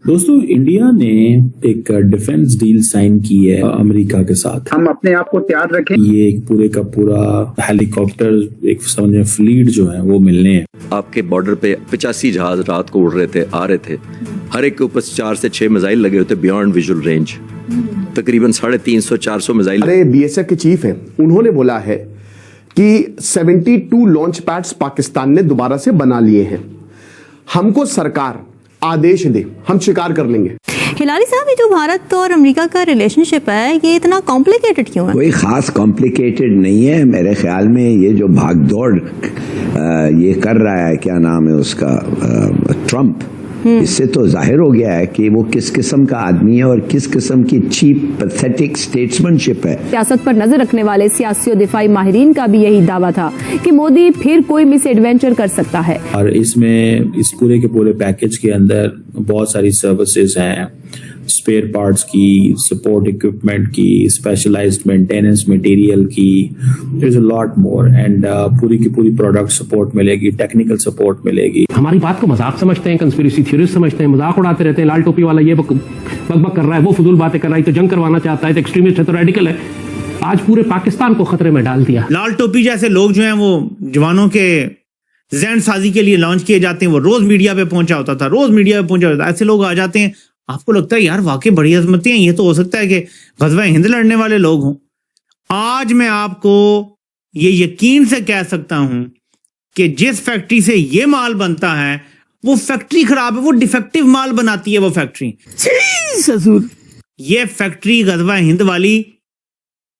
दोस्तों, इंडिया ने एक डिफेंस डील साइन की है अमेरिका के साथ। हम अपने आप को तैयार रखें। ये एक पूरे का पूरा हेलीकॉप्टर, एक समझे फ्लीट जो है वो मिलने हैं। आपके बॉर्डर पे 85 जहाज रात को उड़ रहे थे, आ रहे थे। हर एक के ऊपर 4 से 6 मिसाइल लगे होते बियॉन्ड विजुअल रेंज। तकरीबन 350-400 मिसाइल। अरे बीएसएफ के चीफ हैं, उन्होंने बोला है कि 72 लॉन्च पैड्स पाकिस्तान ने दोबारा से बना लिए हैं। हमको सरकार आदेश दे, हम शिकार कर लेंगे। हिलारी साहब, ये जो भारत और अमेरिका का रिलेशनशिप है, ये इतना कॉम्प्लिकेटेड क्यों है? कोई खास कॉम्प्लिकेटेड नहीं है मेरे ख्याल में। ये जो भागदौड़ ये कर रहा है, क्या नाम है उसका, ट्रम्प, इससे तो जाहिर हो गया है कि वो किस किस्म का आदमी है और किस किस्म की चीप पैथेटिक स्टेट्समैनशिप है। सियासत पर नजर रखने वाले सियासी और दिफाई माहिरीन का भी यही दावा था कि मोदी फिर कोई मिस एडवेंचर कर सकता है। और इसमें इस पूरे के पूरे पैकेज के अंदर बहुत सारी सर्विसेज हैं, स्पेयर पार्ट्स की, सपोर्ट इक्विपमेंट की, स्पेशलाइज्ड मेंटेनेंस मटेरियल की, there is a lot more. And पूरी की पूरी प्रोडक्ट सपोर्ट मिलेगी, टेक्निकल सपोर्ट मिलेगी। हमारी बात को मजाक समझते हैं, कंस्पिरेसी थ्योरिस्ट समझते हैं, मजाक उड़ाते रहते हैं। लाल टोपी वाला ये बक कर रहा है, वो फजूल बातें कर रहा है, तो जंग करवाना चाहता है, तो एक्सट्रीमिस्ट है, तो रेडिकल है। आज पूरे पाकिस्तान को खतरे में डाल दिया। लाल टोपी जैसे लोग जो हैं वो जवानों के जहन साजी के लिए लॉन्च किए जाते हैं। वो रोज मीडिया पे पहुंचा होता था, रोज मीडिया पे पहुंचा होता था। ऐसे लोग आ जाते हैं, आपको लगता है यार वाकई बड़ी अजमती हैं, ये तो हो सकता है कि गज़वा हिंद लड़ने वाले लोग हों। आज मैं आपको ये यकीन से कह सकता हूं कि जिस फैक्ट्री से ये माल बनता है वो फैक्ट्री खराब है, वो डिफेक्टिव माल बनाती है वो फैक्ट्री। ये फैक्ट्री गज़वा हिंद वाली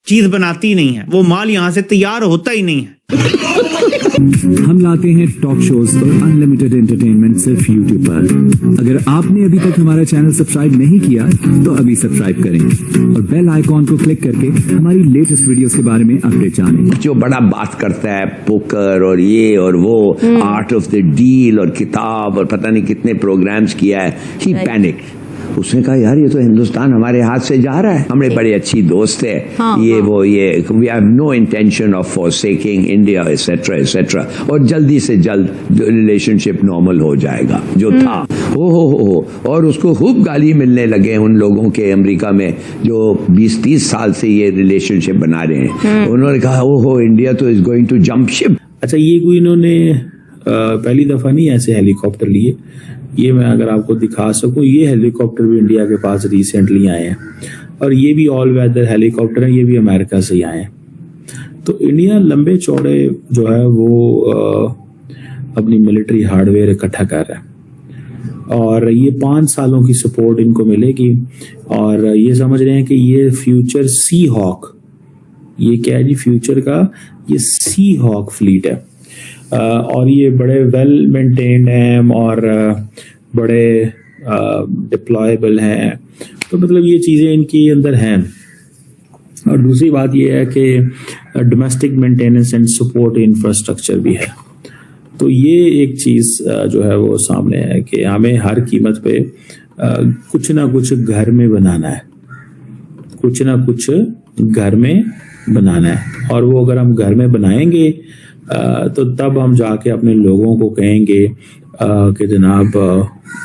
चीज बनाती नहीं है, वो माल यहां से तैयार होता ही नहीं है। हम लाते हैं टॉक शोज और अनलिमिटेड एंटरटेनमेंट सिर्फ यूट्यूब पर। अगर आपने अभी तक हमारा चैनल सब्सक्राइब नहीं किया तो अभी सब्सक्राइब करें और बेल आइकॉन को क्लिक करके हमारी लेटेस्ट वीडियोस के बारे में अपडेट जानें। जो बड़ा बात करता है पोकर और ये और वो, आर्ट ऑफ द डील और किताब और पता नहीं कितने प्रोग्राम्स किया है, ही पैनिक्ड। उसने कहा यार ये तो हिंदुस्तान हमारे हाथ से जा रहा है, हमारे बड़े अच्छी दोस्त है, ये we have no intention of forsaking India et cetera et cetera, और जल्दी से जल्द रिलेशनशिप नॉर्मल हो जाएगा जो था। हो और उसको खूब गाली मिलने लगे उन लोगों के अमेरिका में जो 20-30 साल से ये रिलेशनशिप बना रहे हैं। उन्होंने कहा ओहो इंडिया तो is going to jump ship. अच्छा, ये कोई इन्होंने पहली दफा नहीं ऐसे हेलीकॉप्टर लिए। ये मैं अगर आपको दिखा सकूं, ये हेलीकॉप्टर भी इंडिया के पास रिसेंटली आए हैं और ये भी ऑल वेदर हेलीकॉप्टर हैं, ये भी अमेरिका से ही आए हैं। तो इंडिया लंबे चौड़े जो है वो अपनी मिलिट्री हार्डवेयर इकट्ठा कर रहा है और ये 5 सालों की सपोर्ट इनको मिलेगी। और ये समझ रहे हैं कि ये फ्यूचर सी हॉक, ये क्या है जी, फ्यूचर का ये सी हॉक फ्लीट है और ये बड़े वेल मेंटेन्ड हैं और बड़े डिप्लॉयबल हैं। तो मतलब ये चीज़ें इनके अंदर हैं। और दूसरी बात ये है कि domestic maintenance and support infrastructure भी है। तो ये एक चीज़ जो है वो सामने है कि हमें हर कीमत पे कुछ ना कुछ घर में बनाना है, कुछ ना कुछ घर में बनाना है। और वो अगर हम घर में बनाएंगे तो तब हम जाके अपने लोगों को कहेंगे कि जनाब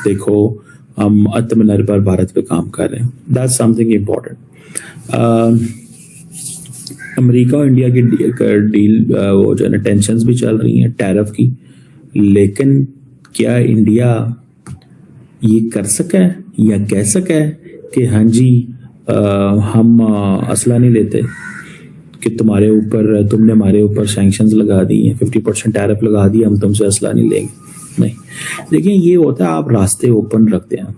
देखो हम आत्मनिर्भर भारत पे काम कर रहे हैं। That's something important. अमेरिका और इंडिया की डील वो जो है टेंशन्स भी चल रही हैं टैरिफ की, लेकिन क्या इंडिया ये कर सका है या कह सका है कि हाँ जी हम असला नहीं लेते, कि तुमने हमारे ऊपर सैंक्शंस लगा दी हैं, 50% टैरिफ लगा दिया, हम तुमसे असला नहीं लेंगे। नहीं, देखिए ये होता है आप रास्ते ओपन रखते हैं।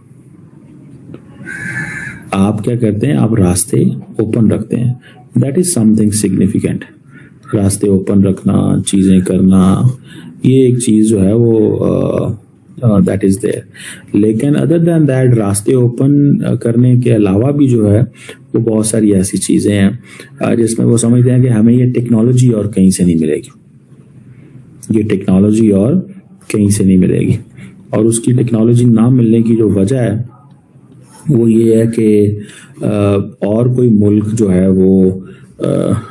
आप क्या करते हैं, आप रास्ते ओपन रखते हैं। That is something significant. रास्ते ओपन रखना, चीजें करना, ये एक चीज जो है वो दैट इज देयर। लेकिन अदर देन दैट, रास्ते ओपन करने के अलावा भी जो है वो बहुत सारी ऐसी चीजें हैं जिसमें वो समझते हैं कि हमें ये टेक्नोलॉजी और कहीं से नहीं मिलेगी, ये टेक्नोलॉजी और कहीं से नहीं मिलेगी। और उसकी टेक्नोलॉजी ना मिलने की जो वजह है वो ये है कि और कोई मुल्क जो है वो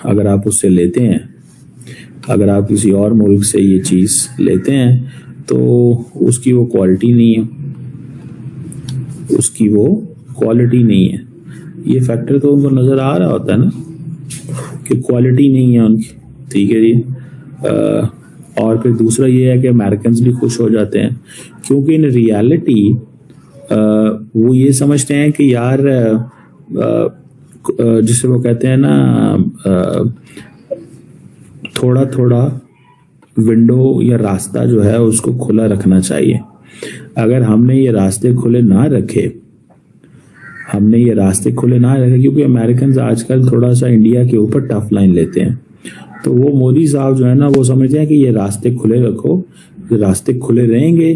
अगर आप उससे लेते हैं, अगर आप किसी और मुल्क से ये चीज़ लेते हैं तो उसकी वो क्वालिटी नहीं है, उसकी वो क्वालिटी नहीं है। ये फैक्टर तो उनको नज़र आ रहा होता है ना कि क्वालिटी नहीं है उनकी, ठीक है जी। और फिर दूसरा ये है कि अमेरिकन भी खुश हो जाते हैं क्योंकि इन रियलिटी वो ये समझते हैं कि यार जिसे वो कहते हैं ना थोड़ा थोड़ा विंडो या रास्ता जो है उसको खुला रखना चाहिए। अगर हमने ये रास्ते खुले ना रखे क्योंकि अमेरिकन आजकल थोड़ा सा इंडिया के ऊपर टफ लाइन लेते हैं, तो वो मोदी साहब जो है ना वो समझते हैं कि ये रास्ते खुले रखो, रास्ते खुले रहेंगे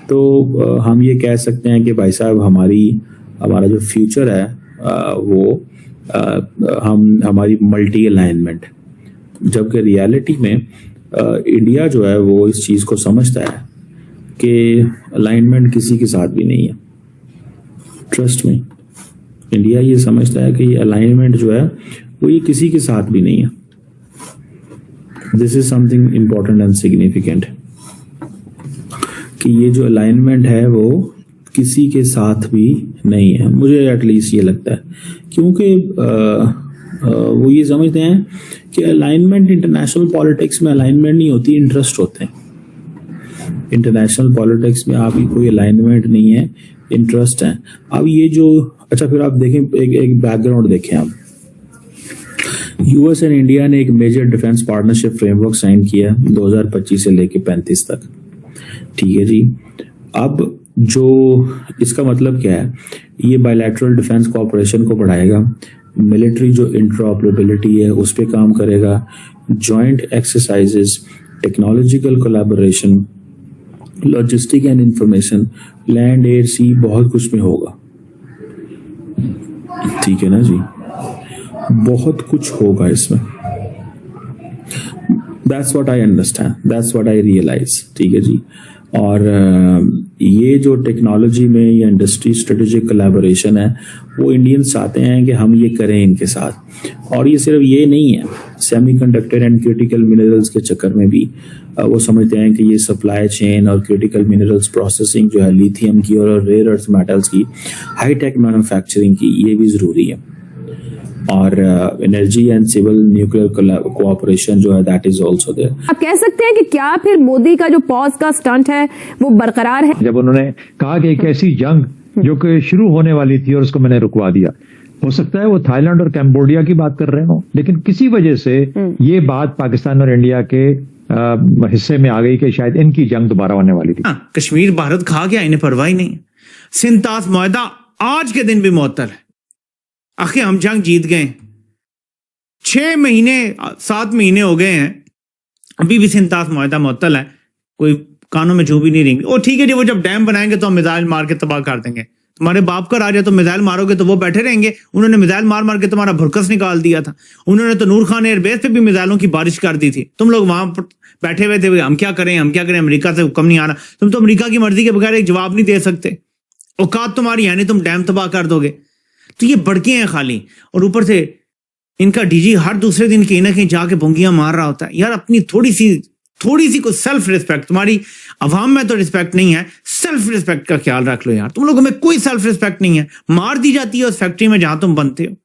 तो हम ये कह सकते हैं कि भाई साहब हमारा जो फ्यूचर है वो हमारी मल्टी अलाइनमेंट, जबकि रियलिटी में इंडिया जो है वो इस चीज़ को समझता है कि अलाइनमेंट किसी के साथ भी नहीं है। ट्रस्ट में इंडिया ये समझता है कि ये अलाइनमेंट जो है वो ये किसी के साथ भी नहीं है। This is something important and significant कि ये जो अलाइनमेंट है वो किसी के साथ भी नहीं है, मुझे एटलीस्ट ये लगता है, क्योंकि वो ये समझते हैं कि अलाइनमेंट इंटरनेशनल पॉलिटिक्स में अलाइनमेंट नहीं होती, इंटरेस्ट होते हैं। इंटरनेशनल पॉलिटिक्स में आपकी कोई अलाइनमेंट नहीं है, इंटरेस्ट है। अब ये जो अच्छा फिर आप देखें एक बैकग्राउंड देखें आप, यूएस एंड इंडिया ने एक major defence partnership framework sign किया 2025 से लेके 35 तक, ठीक है जी। अब जो इसका मतलब क्या है, ये बायलैटरल डिफेंस कोऑपरेशन को बढ़ाएगा, मिलिट्री जो इंटरऑपरेबिलिटी है उस पर काम करेगा, joint exercises, technological collaboration, logistic and information, land air sea, बहुत कुछ में होगा, ठीक है ना जी, बहुत कुछ होगा इसमें। That's what I understand, that's what I realise, ठीक है जी। और ये जो टेक्नोलॉजी में या इंडस्ट्री स्ट्रेटेजिक कोलैबोरेशन है वो इंडियंस चाहते हैं कि हम ये करें इनके साथ। और ये सिर्फ ये नहीं है, सेमीकंडक्टर एंड क्रिटिकल मिनरल्स के चक्कर में भी वो समझते हैं कि ये सप्लाई चेन और क्रिटिकल मिनरल्स प्रोसेसिंग जो है लिथियम की और रेयर अर्थ मेटल्स की हाईटेक मैन्युफैक्चरिंग की, ये भी ज़रूरी है। और energy and civil nuclear cooperation जो है दैट इज आल्सो देयर। आप कह सकते हैं कि क्या फिर मोदी का जो पॉज का स्टंट है वो बरकरार है? जब उन्होंने कहा कि एक ऐसी जंग जो कि शुरू होने वाली थी और उसको मैंने रुकवा दिया, हो सकता है वो थाईलैंड और कैम्बोडिया की बात कर रहे हो, लेकिन किसी वजह से ये बात पाकिस्तान और इंडिया के हिस्से में आ गई कि शायद इनकी जंग दोबारा होने वाली थी। कश्मीर भारत खा गया, इन्हें परवाह ही नहीं। सिंतास मुआहदा आज के दिन भी मुअत्तल है। आखिर हम जंग जीत गए, 6 महीने 7 महीने हो गए हैं, अभी भी सिंतास मुआहदा मुअत्तल है, कोई कानों में जू भी नहीं रेंगी। और ठीक है जी, वो जब डैम बनाएंगे तो हम मिसाइल मार के तबाह कर देंगे। तुम्हारे बाप का राज है तो मिसाइल मारोगे तो वो बैठे रहेंगे? उन्होंने मिसाइल मार मार के तुम्हारा भुरकस निकाल दिया था। उन्होंने तो नूर खान एयरबेस पे भी मिसाइलों की बारिश कर दी थी। तुम लोग वहां बैठे हुए थे, हम क्या करें, अमेरिका से हुक्म नहीं आ रहा। तुम तो अमेरिका की मर्जी के बगैर एक जवाब नहीं दे सकते। औकात तुम्हारी है नहीं, तुम डैम तबाह कर दोगे। तो ये बड़के हैं खाली, और ऊपर से इनका डीजी हर दूसरे दिन कहीं ना कहीं जाके भुंगियां मार रहा होता है। यार अपनी थोड़ी सी को सेल्फ रिस्पेक्ट, तुम्हारी अवाम में तो रिस्पेक्ट नहीं है, सेल्फ रिस्पेक्ट का ख्याल रख लो यार। तुम लोगों में कोई सेल्फ रिस्पेक्ट नहीं है, मार दी जाती है उस फैक्ट्री में जहां तुम बनते हो।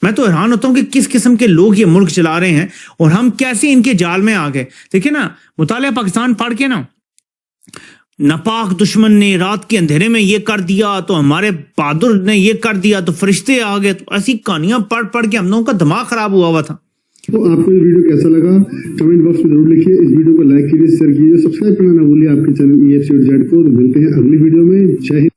मैं तो हैरान होता हूं कि किस किस्म के लोग ये मुल्क चला रहे हैं और हम कैसे इनके जाल में आ गए। देखिए ना, मुतालिया पाकिस्तान पढ़ के ना, नापाक दुश्मन ने रात के अंधेरे में ये कर दिया, तो हमारे बहादुर ने ये कर दिया, तो फरिश्ते आ गए। तो ऐसी कहानियां पढ़ पढ़ के हम लोगों का दिमाग खराब हुआ था। तो आपको ये वीडियो कैसा लगा कमेंट बॉक्स में जरूर लिखिए। इस वीडियो को लाइक कीजिए, शेयर कीजिए, सब्सक्राइब करना ना भूलिए आपके चैनल EFC और Z को। तो मिलते हैं अगली वीडियो में। जय हिंद।